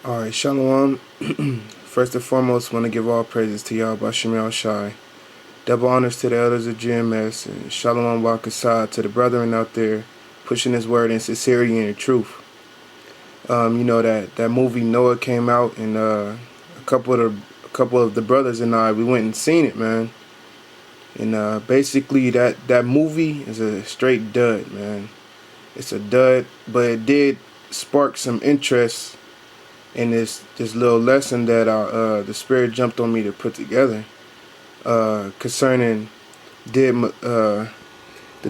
Alright, Shalom. First and foremost, want to give all praises to Yahawashi. Double honors to the elders of GMS, and Shalom Wakasad to the brethren out there pushing his word in sincerity and in truth. You know that movie Noah came out, and a couple of the brothers and I, we went and seen it, man. And basically that movie is a straight dud, man. It's a dud, but it did spark some interest in this little lesson that the Spirit jumped on me to put together concerning the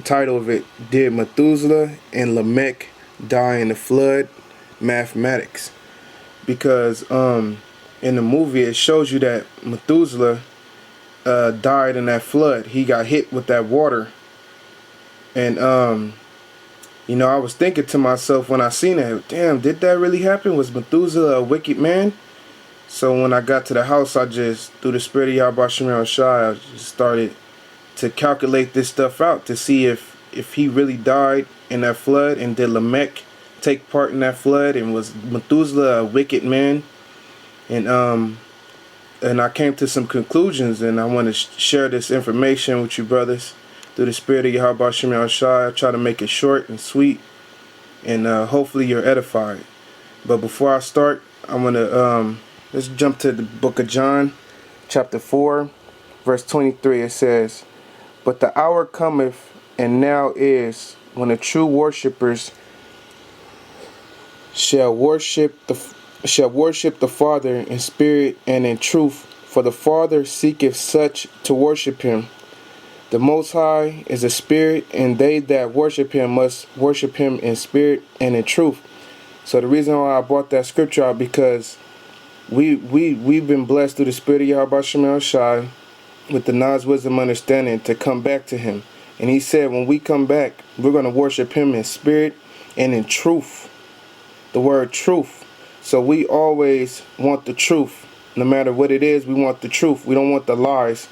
title of it, did Methuselah and Lamech die in the flood? Mathematics. Because in the movie it shows you that Methuselah died in that flood. He got hit with that water. And you know, I was thinking to myself when I seen it, damn, did that really happen? Was Methuselah a wicked man? So when I got to the house, I just, through the Spirit of Yahawashi, I just started to calculate this stuff out to see if he really died in that flood, and did Lamech take part in that flood, and was Methuselah a wicked man? And I came to some conclusions, and I want to share this information with you brothers through the Spirit of Yahawashi. I try to make it short and sweet, and hopefully you're edified. But before I start, I'm gonna let's jump to the book of John, chapter 4, verse 23. It says, "But the hour cometh, and now is, when the true worshippers shall worship the Father in spirit and in truth, for the Father seeketh such to worship him. The Most High is a spirit, and they that worship him must worship him in spirit and in truth." So the reason why I brought that scripture out, because we've been blessed through the Spirit of Yahawashi with the knowledge, wisdom, understanding to come back to him. And he said when we come back, we're going to worship him in spirit and in truth. The word truth. So we always want the truth. No matter what it is, we want the truth. We don't want the lies.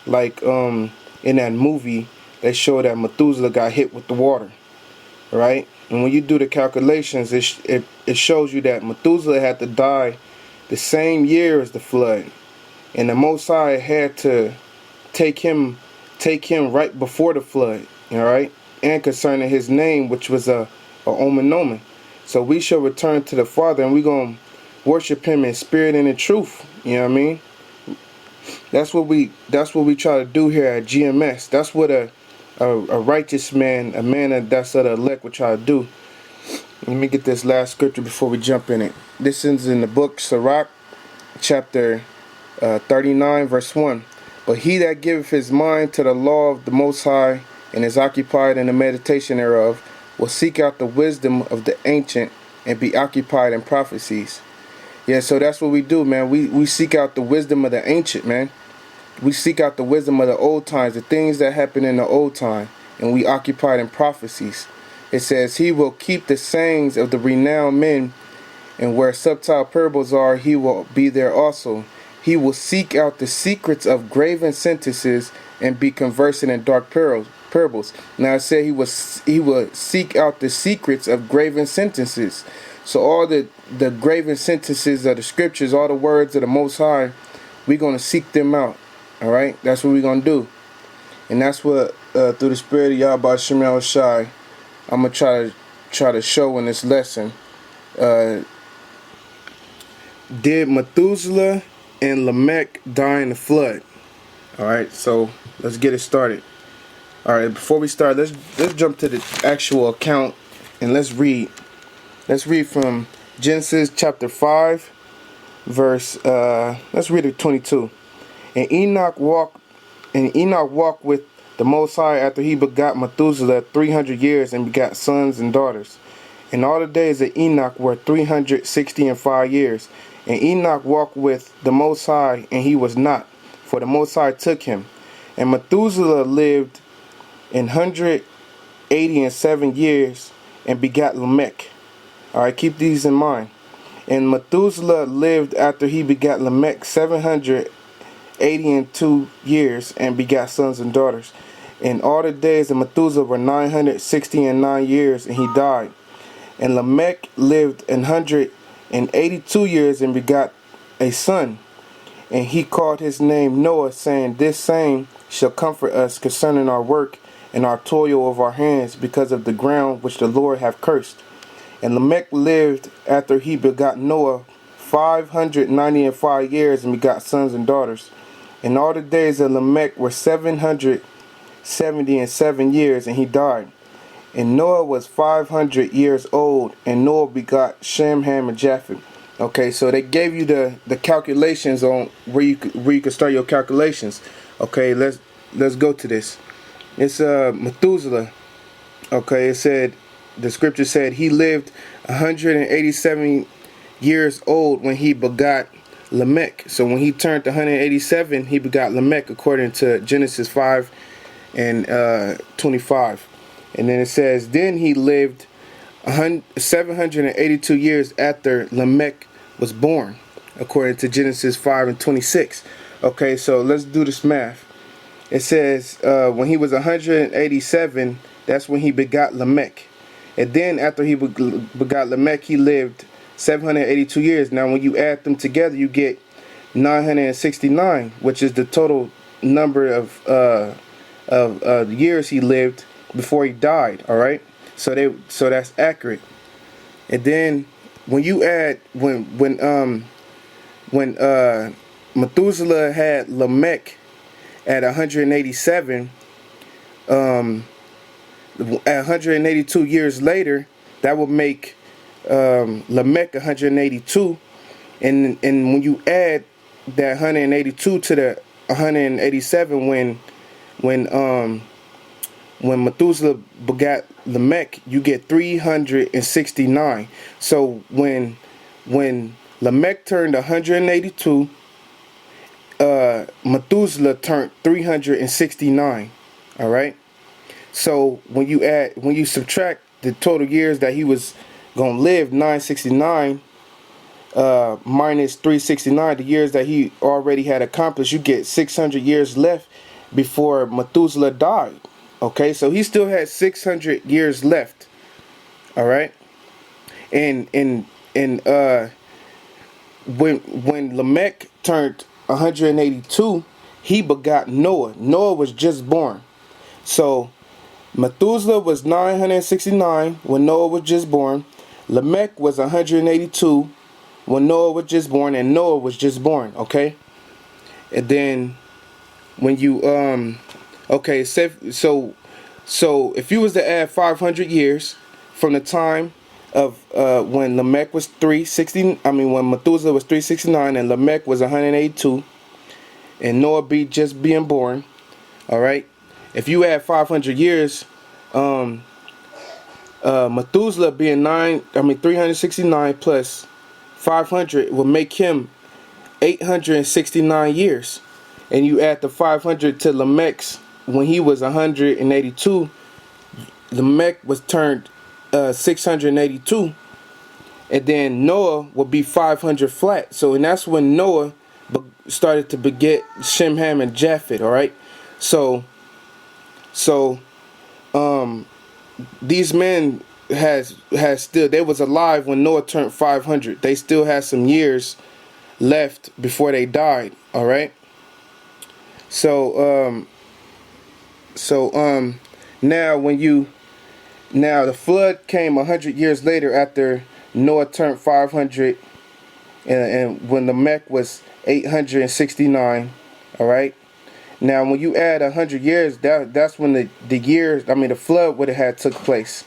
Like in that movie, they show that Methuselah got hit with the water, right? And when you do the calculations, it shows you that Methuselah had to die the same year as the flood, and the Most High had to take him right before the flood, all right? And concerning his name, which was a omen. So we shall return to the Father, and we're gonna worship him in spirit and in truth. You know what I mean? That's what we try to do here at GMS. That's what a righteous man, a man that's of the elect, would try to do. Let me get this last scripture before we jump in it. This is in the book Sirach, chapter 39, verse 1. "But he that giveth his mind to the law of the Most High, and is occupied in the meditation thereof, will seek out the wisdom of the ancient, and be occupied in prophecies." Yeah, so that's what we do, man. We seek out the wisdom of the ancient, man. We seek out the wisdom of the old times, the things that happened in the old time, and we occupied in prophecies. It says, "He will keep the sayings of the renowned men, and where subtle parables are, he will be there also. He will seek out the secrets of graven sentences, and be conversant in dark parables." Now it said he will seek out the secrets of graven sentences. So all the graven sentences of the scriptures, all the words of the Most High, we're going to seek them out. All right, that's what we're going to do. And that's what, through the Spirit of Yahawashi, I'm going to try to show in this lesson. Did Methuselah and Lamech die in the flood? All right, so let's get it started. All right, before we start, let's jump to the actual account, and let's read. Let's read from Genesis chapter 5, verse, let's read it 22. And Enoch walked with the Most High after he begot Methuselah 300 years, and begot sons and daughters. And all the days of Enoch were 365 years. And Enoch walked with the Most High, and he was not, for the Most High took him. And Methuselah lived 187 years, and begat Lamech. All right, keep these in mind. And Methuselah lived after he begat Lamech 782 years, and begat sons and daughters. And all the days of Methuselah were 969 years, and he died. And Lamech lived 100 and 82 years and begot a son. And he called his name Noah, saying, This same shall comfort us concerning our work and our toil of our hands, because of the ground which the Lord hath cursed. And Lamech lived after he begot Noah 595 years and begot sons and daughters. And all the days of Lamech were 777 years, and he died. And Noah was 500 years old, and Noah begot Shem, Ham, and Japheth. Okay, so they gave you the calculations on where you could start your calculations. Okay, let's go to this. It's Methuselah. Okay, it said, the scripture said he lived 187 years old when he begot Lamech. So when he turned 187, he begot Lamech, according to Genesis 5 and 25. And then it says, then he lived 782 years after Lamech was born, according to Genesis 5 and 26. Okay, so let's do this math. It says when he was 187, that's when he begot Lamech. And then after he begot Lamech, he lived 782 years. Now when you add them together, you get 969, which is the total number of years he lived before he died. All right, so that's accurate. And then when you add when Methuselah had Lamech at 187, at 182 years later, that would make Lamech 182, and when you add that 182 to the 187, when Methuselah begat Lamech, you get 369. So when Lamech turned 182, Methuselah turned 369. All right. So when you subtract the total years that he was gonna live, 969 minus 369, the years that he already had accomplished, you get 600 years left before Methuselah died. Okay, so he still had 600 years left. All right, and when Lamech turned 182, he begot Noah. Noah was just born. So Methuselah was 969 when Noah was just born. Lamech was 182 when Noah was just born, and Noah was just born. Okay, and then when you okay, so if you was to add 500 years from the time of when Lamech was 360, when Methuselah was 369 and Lamech was 182, and Noah just being born, all right. If you add 500 years, Methuselah being 369 plus 500 will make him 869 years, and you add the 500 to Lamech's when he was 182. Lamech was turned 682, and then Noah will be 500 flat. So, and that's when Noah started to beget Shem, Ham, and Japheth. All right, so these men has still, they was alive when Noah turned 500. They still had some years left before they died. All right, so now the flood came 100 years later after Noah turned 500, and when Lamech was 869. All right. Now, when you add 100 years, that's when the flood would have had took place.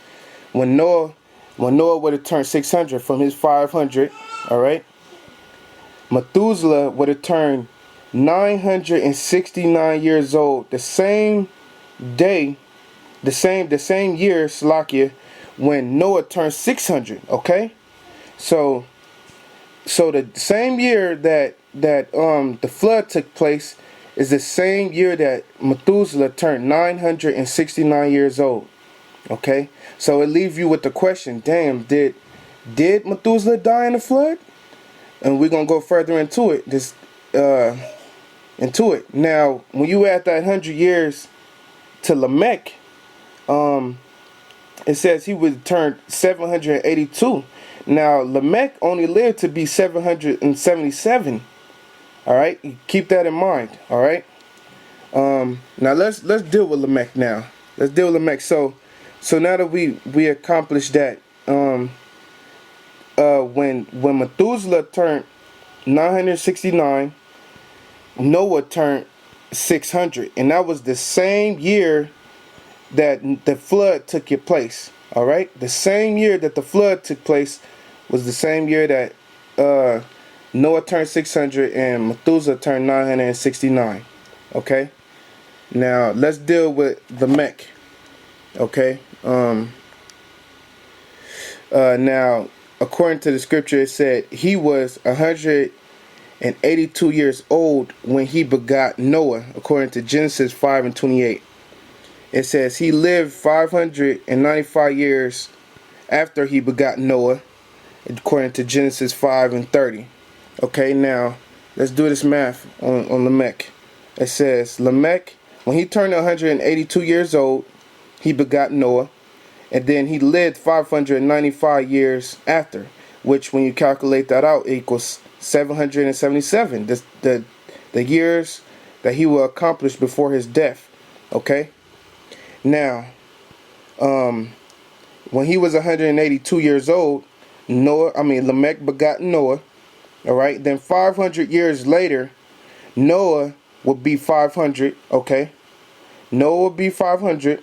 When Noah would have turned 600 from his 500. All right. Methuselah would have turned 969 years old, the same day, the same year, Salakia, when Noah turned 600. Okay, so the same year that the flood took place is the same year that Methuselah turned 969 years old. Okay, so it leaves you with the question: damn, did Methuselah die in the flood? And we're gonna go further into it. Now, when you add that 100 years to Lamech, it says he would turn 782. Now Lamech only lived to be 777. All right, keep that in mind. All right. Now let's deal with Lamech now. Let's deal with Lamech. So now that we accomplished that, when Methuselah turned 969, Noah turned 600, and that was the same year that the flood took place. All right, the same year that the flood took place was the same year that Noah turned 600 and Methuselah turned 969. Okay, now let's deal with Lamech. Okay, now according to the scripture, it said he was 182 years old when he begot Noah, according to Genesis 5:28. It says he lived 595 years after he begot Noah, according to Genesis 5:30. Okay, now let's do this math on Lamech. It says Lamech, when he turned 182 years old, he begot Noah, and then he lived 595 years after, which when you calculate that out equals 777. The years that he will accomplish before his death. Okay. Now, when he was 182 years old, Lamech begot Noah. All right. Then 500 years later, Noah would be 500. Okay. Noah would be 500.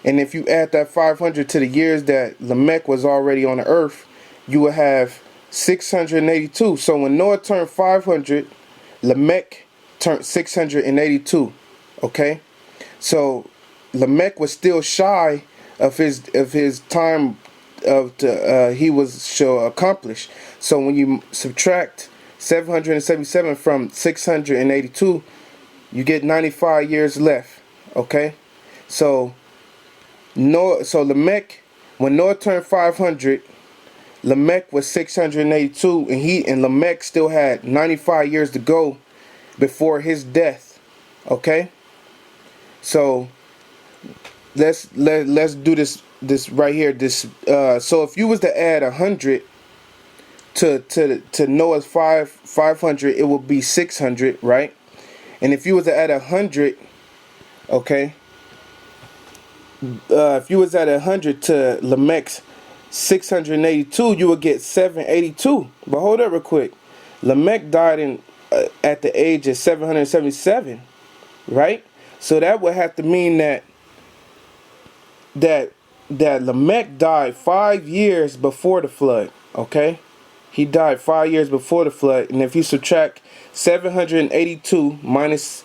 And if you add that 500 to the years that Lamech was already on the earth, you will have 682. So when Noah turned 500, Lamech turned 682. Okay. So Lamech was still shy of his time he shall accomplish. So when you subtract 777 from 682, you get 95 years left. Okay, so Lamech, when Noah turned 500, Lamech was 682, and Lamech still had 95 years to go before his death. Okay, so let's do this right here. So if you was to add 100 to Noah's 500, it would be 600, right? And if you was to add 100, okay, if you was at 100 to Lamech's 682, you would get 782. But hold up real quick. Lamech died at the age of 777, right? So that would have to mean that Lamech died 5 years before the flood. Okay, he died 5 years before the flood, and if you subtract 782 minus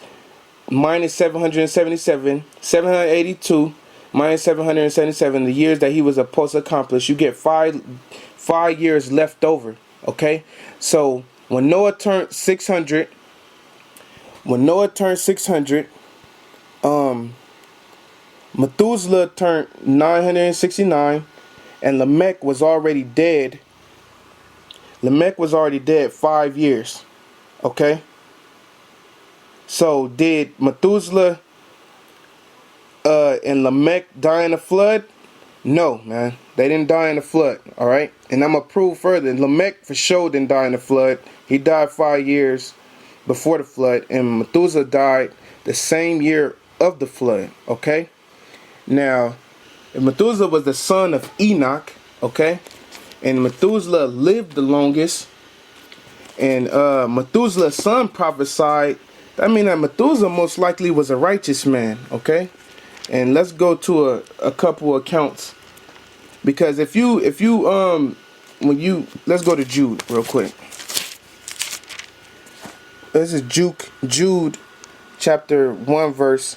777, 782 minus 777, the years that he was supposed to accomplish, you get five years left over. Okay, so when Noah turned 600, Methuselah turned 969, and Lamech was already dead. Lamech was already dead 5 years. Okay, so did Methuselah and Lamech die in the flood? No, man, they didn't die in the flood. All right, and I'm gonna prove further. Lamech for sure didn't die in the flood. He died 5 years before the flood, and Methuselah died the same year of the flood. Okay, now Methuselah was the son of Enoch. Okay, and Methuselah lived the longest, and Methuselah's son prophesied. I mean that Methuselah most likely was a righteous man. Okay. And let's go to a couple accounts, because let's go to Jude real quick. This is Jude chapter 1 verse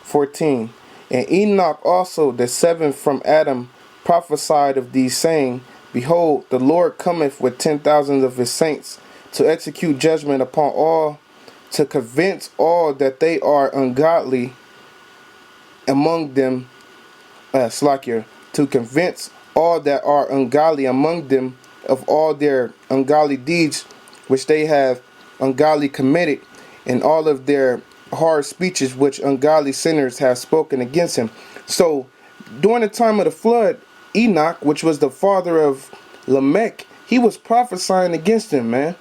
14. And Enoch also, the seventh from Adam, prophesied of these, saying, Behold, the Lord cometh with 10,000 of his saints to execute judgment upon all, to convince all that they are ungodly among them, to convince all that are ungodly among them of all their ungodly deeds which they have ungodly committed, and all of their hard speeches which ungodly sinners have spoken against him. So during the time of the flood, Enoch, which was the father of Lamech, he was prophesying against him, man.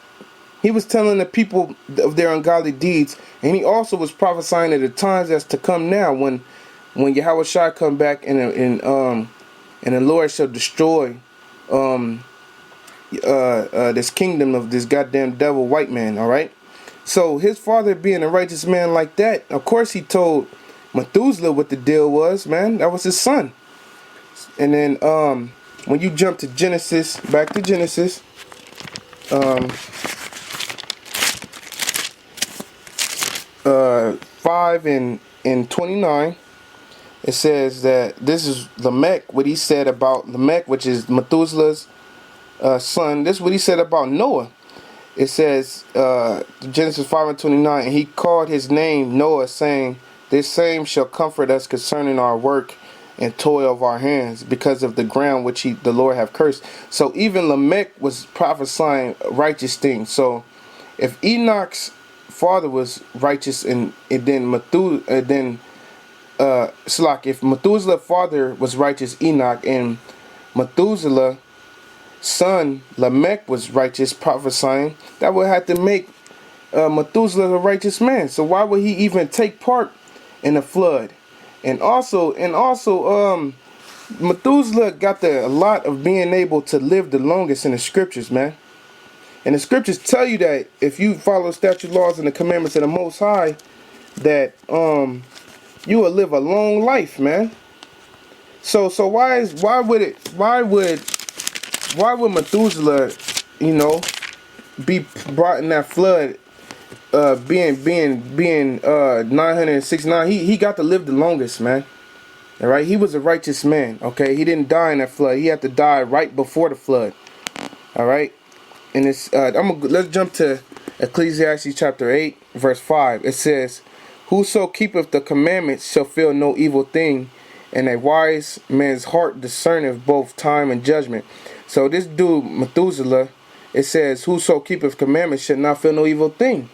He was telling the people of their ungodly deeds, and he also was prophesying of the times that's to come now, when Yahawashi come back and the Lord shall destroy this kingdom of this goddamn devil white man. All right. So his father being a righteous man like that, of course he told Methuselah what the deal was, man. That was his son. And then when you jump to Genesis, back to Genesis, 5 and 29, it says that this is Lamech, what he said about Lamech, which is Methuselah's son. This is what he said about Noah. It says, Genesis 5 and 29, and he called his name Noah, saying, this same shall comfort us concerning our work and toil of our hands, because of the ground which the Lord have cursed. So even Lamech was prophesying righteous things. So if Enoch's father was righteous, and then if Methuselah's father was righteous, Enoch, and Methuselah's son Lamech was righteous, prophesying, that would have to make Methuselah a righteous man. So why would he even take part in the flood? And also Methuselah got a lot of being able to live the longest in the scriptures, man. And the scriptures tell you that if you follow statute, laws, and the commandments of the Most High, that you will live a long life, man. So why would Methuselah, be brought in that flood, being 969? He got to live the longest, man. All right, he was a righteous man. Okay, he didn't die in that flood. He had to die right before the flood. All right. And it's let's jump to Ecclesiastes chapter 8, verse 5. It says, whoso keepeth the commandments shall feel no evil thing, and a wise man's heart discerneth both time and judgment. So this dude Methuselah, it says, whoso keepeth commandments shall not feel no evil thing.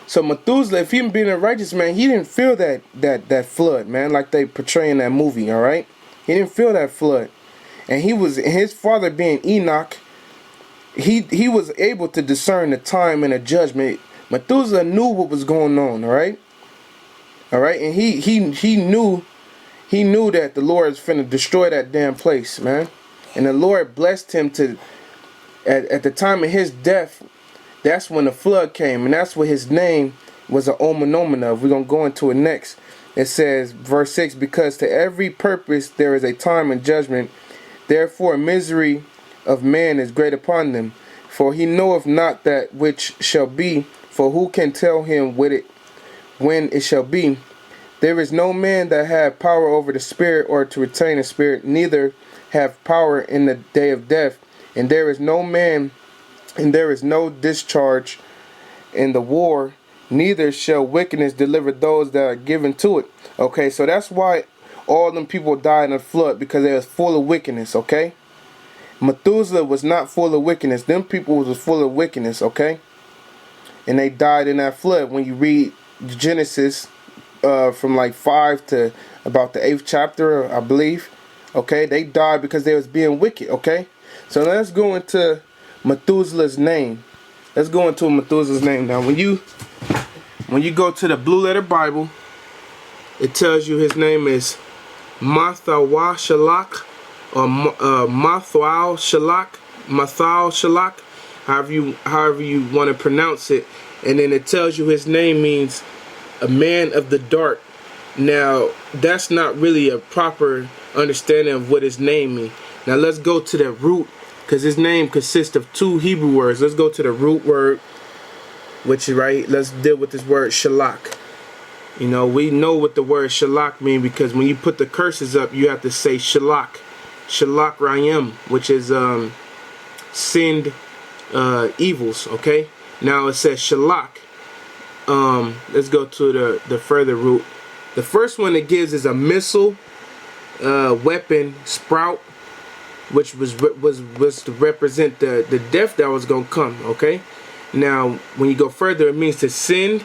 So Methuselah, if he been a righteous man, he didn't feel that flood, man, like they portray in that movie. All right, he didn't feel that flood, and his father being Enoch. He was able to discern the time and the judgment. Methuselah knew what was going on, all right? All right, and he knew that the Lord is finna destroy that damn place, man. And the Lord blessed him to, at the time of his death, that's when the flood came, and that's what his name was an omen of. We're going to go into it next. It says, verse 6, because to every purpose there is a time and judgment, therefore misery of man is great upon them, for he knoweth not that which shall be, for who can tell him when it shall be? There is no man that have power over the spirit, or to retain the spirit, neither have power in the day of death. And there is no man, and there is no discharge in the war, neither shall wickedness deliver those that are given to it. Okay, so that's why all them people died in the flood, because they was full of wickedness. Okay, Methuselah was not full of wickedness. Them people was full of wickedness, okay? And they died in that flood. When you read Genesis from like 5 to about the 8th chapter, I believe, okay? They died because they was being wicked, okay? So let's go into Methuselah's name. Let's go into Methuselah's name now. When you go to the Blue Letter Bible, it tells you his name is Yahawashi, or Methuselah, however you want to pronounce it. And then it tells you his name means a man of the dark. Now that's not really a proper understanding of what his name means. Now let's go to the root, because his name consists of 2 Hebrew words. Let's go to the root word, which is right. Let's deal with this word shalak. We know what the word shalak means, because when you put the curses up, you have to say shalak. Shalak Rayim, which is send evils. Okay, now it says shalak. Let's go to the further root. The first one it gives is a missile, weapon, sprout, which was to represent the death that was gonna come. Okay, now when you go further, it means to send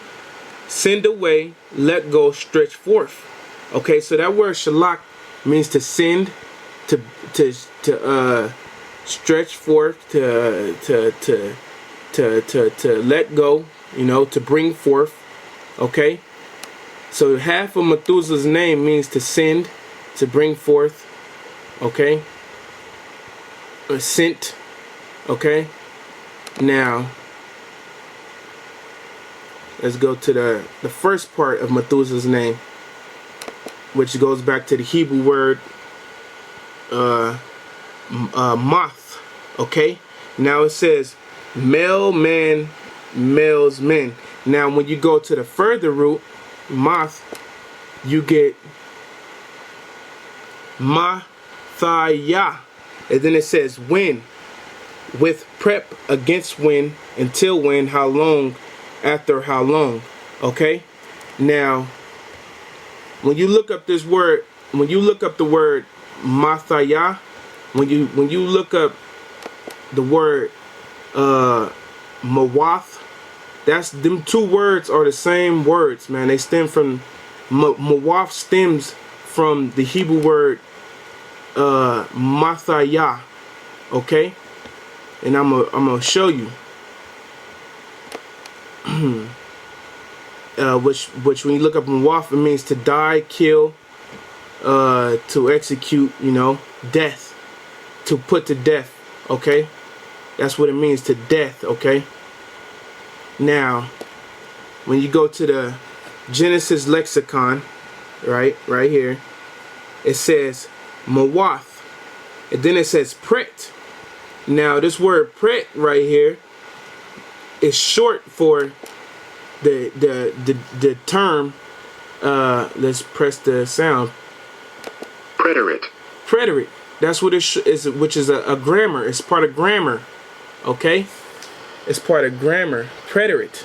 away, let go, stretch forth. Okay, so that word shalak means to send, to stretch forth, to let go, you know, to bring forth. Okay, so half of Methuselah's name means to send, to bring forth. Okay, sent. Okay, now let's go to the first part of Methuselah's name, which goes back to the Hebrew word moth. Okay, now it says male man, males men. Now when you go to the further root, moth, you get mathaya, and then it says when, with prep, against when, until when, how long, after how long. Okay, now when you look up this word, when you look up the word mathaya, when you look up the word mawath, that's, them two words are the same words, man. They stem from mawath, stems from the Hebrew word mathaya. Okay, and I'm gonna show you which when you look up mawath, it means to die, kill, to execute, you know, death, to put to death. Okay, that's what it means, to death. Okay, now when you go to the Genesis lexicon, right here, it says mawath, and then it says pret. Now this word pret right here is short for the term, let's press the sound, preterite. Preterite. That's what it is, which is a grammar. It's part of grammar. Okay, it's part of grammar. Preterite,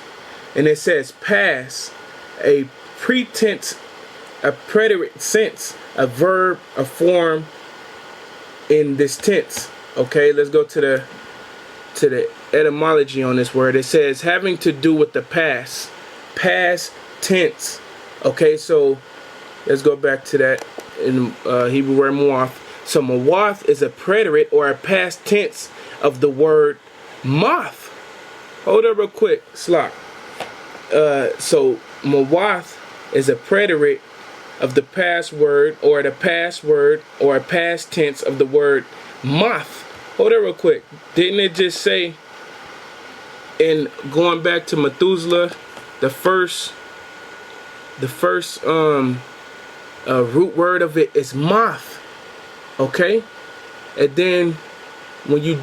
and it says pass, a pretense, a preterite sense, a verb, a form in this tense. Okay, let's go to the etymology on this word. It says having to do with the past tense. Okay, so let's go back to that in Hebrew word mawath. So mawath is a preterite or a past tense of the word moth. Hold up real quick, Slock. So mawath is a preterite of the past word, or the past word, or a past tense of the word moth. Hold up real quick. Didn't it just say, in going back to Methuselah, the first root word of it is moth. Okay, and then when you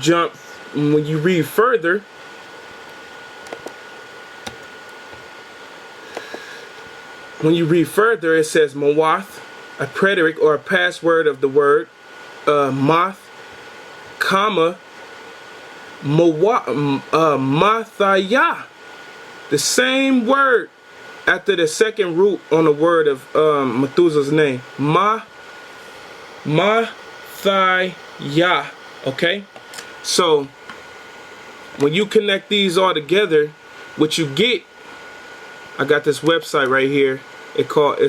read further, it says mawath, a preterite or a past word of the word moth, comma, mathaya, the same word after the second root on the word of Methuselah's name, mathaya. Okay, so when you connect these all together, what you get, I got this website right here. It's called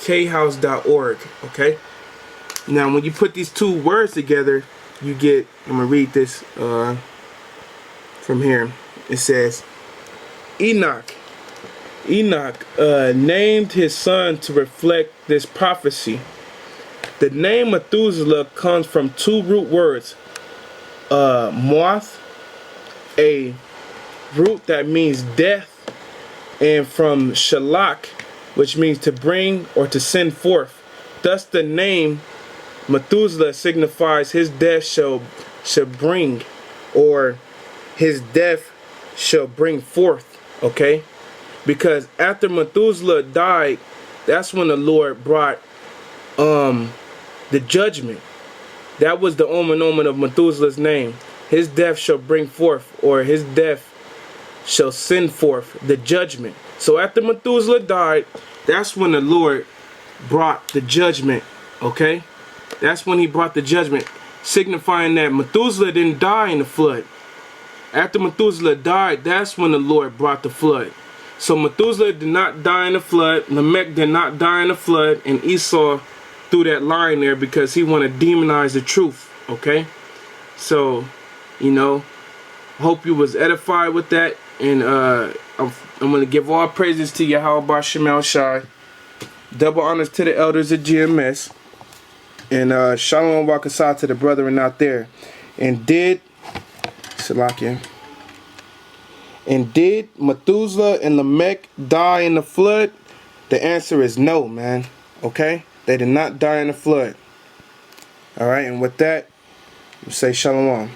khouse.org. Okay, now when you put these two words together, you get, I'm gonna read this from here. It says Enoch named his son to reflect this prophecy. The name Methuselah comes from two root words, moth, a root that means death, and from shalak, which means to bring or to send forth. Thus the name Methuselah signifies his death shall bring, or his death shall bring forth. Okay, because after Methuselah died, that's when the Lord brought the judgment. That was the omen of Methuselah's name. His death shall bring forth, or his death shall send forth the judgment. So after Methuselah died, that's when the Lord brought the judgment. Okay, that's when he brought the judgment, signifying that Methuselah didn't die in the flood. After Methuselah died, that's when the Lord brought the flood. So Methuselah did not die in the flood. Lamech did not die in the flood. And Esau threw that line there because he wanted to demonize the truth. Okay? So, you know, hope you was edified with that. And I'm going to give all praises to Yahawah Shemel Shai. Double honors to the elders of GMS. And Shalom Wakasah to the brethren out there. And did Methuselah and Lamech die in the flood? The answer is no, man. Okay? They did not die in the flood. Alright, and with that, say Shalom.